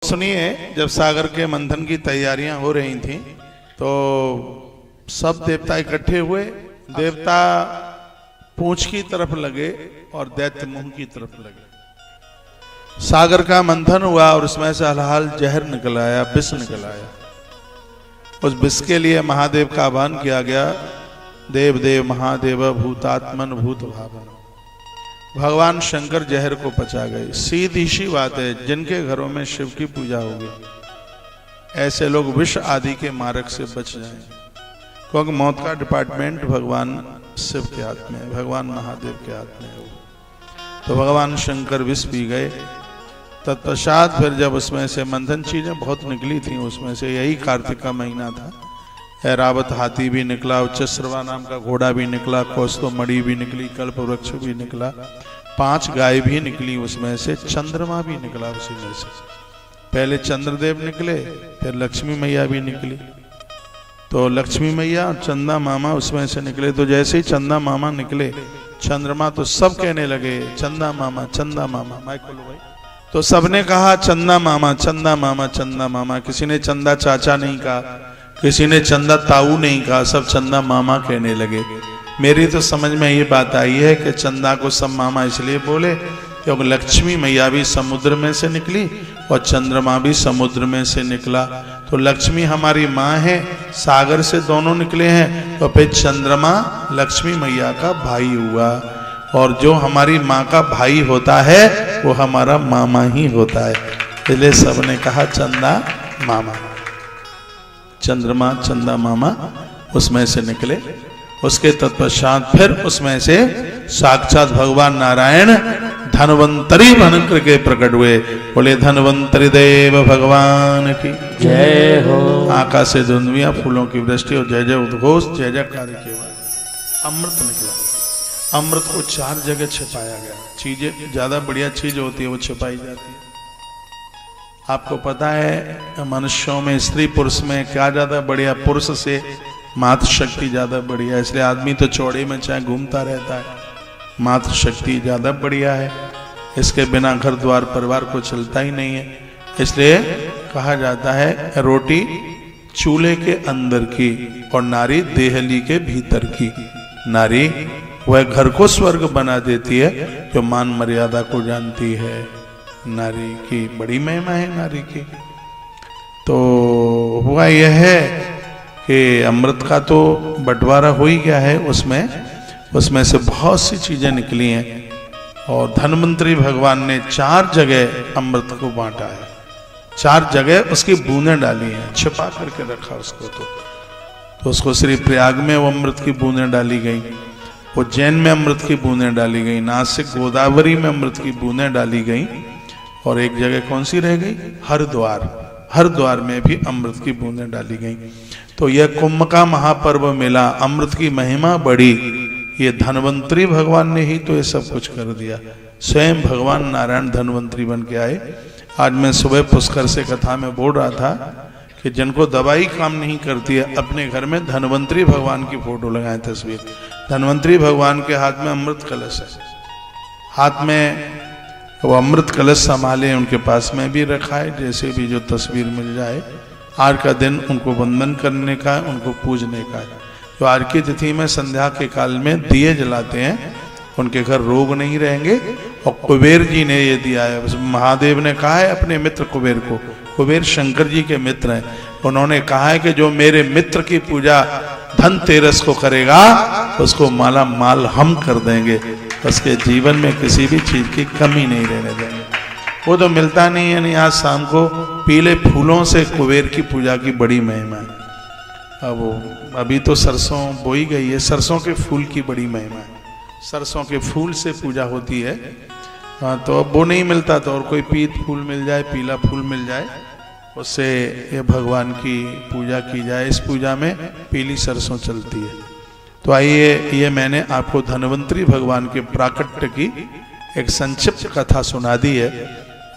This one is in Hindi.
सुनिए, जब सागर के मंथन की तैयारियां हो रही थी तो सब देवता इकट्ठे हुए। देवता पूंछ की तरफ लगे और दैत्य मुंह की तरफ लगे। सागर का मंथन हुआ और उसमें से हलाहल जहर निकल आया, विष निकल आया। उस विष के लिए महादेव का आह्वान किया गया। देव देव महादेव भूतात्मन भूत भावन। भगवान शंकर जहर को पचा गए। सीधी सी बात है, जिनके घरों में शिव की पूजा होगी ऐसे लोग विष आदि के मारक से बच जाएं, क्योंकि मौत का डिपार्टमेंट भगवान शिव के हाथ में है, भगवान महादेव के हाथ में है। तो भगवान शंकर विष पी गए। तत्पश्चात फिर जब उसमें से मंथन चीजें बहुत निकली थी, उसमें से यही कार्तिक का महीना था। ऐरावत हाथी भी निकला, उच्चश्रवा नाम का घोड़ा भी निकला, कौस्तो मणि भी निकली, कल्प वृक्ष भी निकला, 5 गाय भी निकली, उसमें से चंद्रमा भी निकला। उसी में से पहले चंद्रदेव निकले, फिर लक्ष्मी मैया भी निकली। तो लक्ष्मी मैया और चंदा मामा उसमें से निकले। तो जैसे ही चंदा मामा निकले, चंद्रमा तो सब कहने लगे चंदा मामा चंदा मामा। माइक खोलो भाई। तो सबने कहा चंदा मामा चंदा मामा चंदा मामा। किसी ने चंदा चाचा नहीं कहा, किसी ने चंदा ताऊ नहीं कहा, सब चंदा मामा कहने लगे। मेरी तो समझ में ये बात आई है कि चंदा को सब मामा इसलिए बोले क्योंकि लक्ष्मी मैया भी समुद्र में से निकली और चंद्रमा भी समुद्र में से निकला। तो लक्ष्मी हमारी माँ है, सागर से दोनों निकले हैं, तो फिर चंद्रमा लक्ष्मी मैया का भाई हुआ। और जो हमारी माँ का भाई होता है वो हमारा मामा ही होता है, इसलिए सबने कहा चंदा मामा। चंद्रमा चंदा मामा उसमें से निकले। उसके तत्पश्चात फिर उसमें से साक्षात भगवान नारायण धन्वंतरी बनकर के प्रकट हुए। बोले धन्वंतरी देव भगवान की जय हो। आकाश से धुंधुवियां फूलों की वृष्टि और जय जय उद्घोष, जय जयकार के बाद अमृत निकला। अमृत को 4 जगह छिपाया गया। चीजें ज्यादा बढ़िया चीज होती है वो छिपाई जाती है। आपको पता है मनुष्यों में, स्त्री पुरुष में क्या ज्यादा बढ़िया? पुरुष से मातृ शक्ति ज्यादा बढ़िया है, इसलिए आदमी तो चौड़े में चाहे घूमता रहता है। मातृ शक्ति ज्यादा बढ़िया है, इसके बिना घर द्वार परिवार को चलता ही नहीं है। इसलिए कहा जाता है रोटी चूल्हे के अंदर की और नारी देहली के भीतर की। नारी वह घर को स्वर्ग बना देती है जो मान मर्यादा को जानती है। नारी की बड़ी महिमा है नारी की। तो हुआ यह है कि अमृत का तो बंटवारा हो ही गया है। उसमें से बहुत सी चीजें निकली हैं और धन्वंतरी भगवान ने 4 जगह अमृत को बांटा है। 4 जगह उसकी बूंदें डाली हैं, छिपा करके रखा उसको। तो उसको श्री प्रयाग में वो अमृत की बूंदें डाली गई, उज्जैन में अमृत की बूंदें डाली गई, नासिक गोदावरी में अमृत की बूंदें डाली गई, और एक जगह कौन सी रह गई? हरिद्वार में भी अमृत की बूंदें डाली गई। तो यह कुंभ का महापर्व मिला, अमृत की महिमा बढ़ी। ये धन्वंतरी भगवान ने ही तो ये सब कुछ कर दिया। स्वयं भगवान नारायण धन्वंतरी बन के आए। आज मैं सुबह पुष्कर से कथा में बोल रहा था कि जिनको दवाई काम नहीं करती है, अपने घर में धन्वंतरी भगवान की फोटो लगाएं, तस्वीर। धन्वंतरी भगवान के हाथ में अमृत कलश है, हाथ में वो अमृत कलश संभाले, उनके पास में भी रखा है। जैसे भी जो तस्वीर मिल जाए, आज का दिन उनको वंदन करने का है, उनको पूजने का है। जो आज की तिथि में संध्या के काल में दिए जलाते हैं, उनके घर रोग नहीं रहेंगे। और कुबेर जी ने ये दिया है, महादेव ने कहा है अपने मित्र कुबेर को, कुबेर शंकर जी के मित्र हैं, उन्होंने कहा है कि जो मेरे मित्र की पूजा धनतेरस को करेगा उसको माला माल हम कर देंगे, उसके जीवन में किसी भी चीज की कमी नहीं रहने देंगे। वो तो मिलता नहीं है। नहीं, आज शाम को पीले फूलों से कुबेर की पूजा की बड़ी महिमा है। अब अभी तो सरसों बोई गई है, सरसों के फूल की बड़ी महिमा है। सरसों के फूल से पूजा होती है। हाँ, तो अब वो नहीं मिलता तो और कोई पीत फूल मिल जाए, पीला फूल मिल जाए, उससे ये भगवान की पूजा की जाए। इस पूजा में पीली सरसों चलती है। तो आइए, ये मैंने आपको धन्वंतरी भगवान के प्राकट्य की एक संक्षिप्त कथा सुना दी है।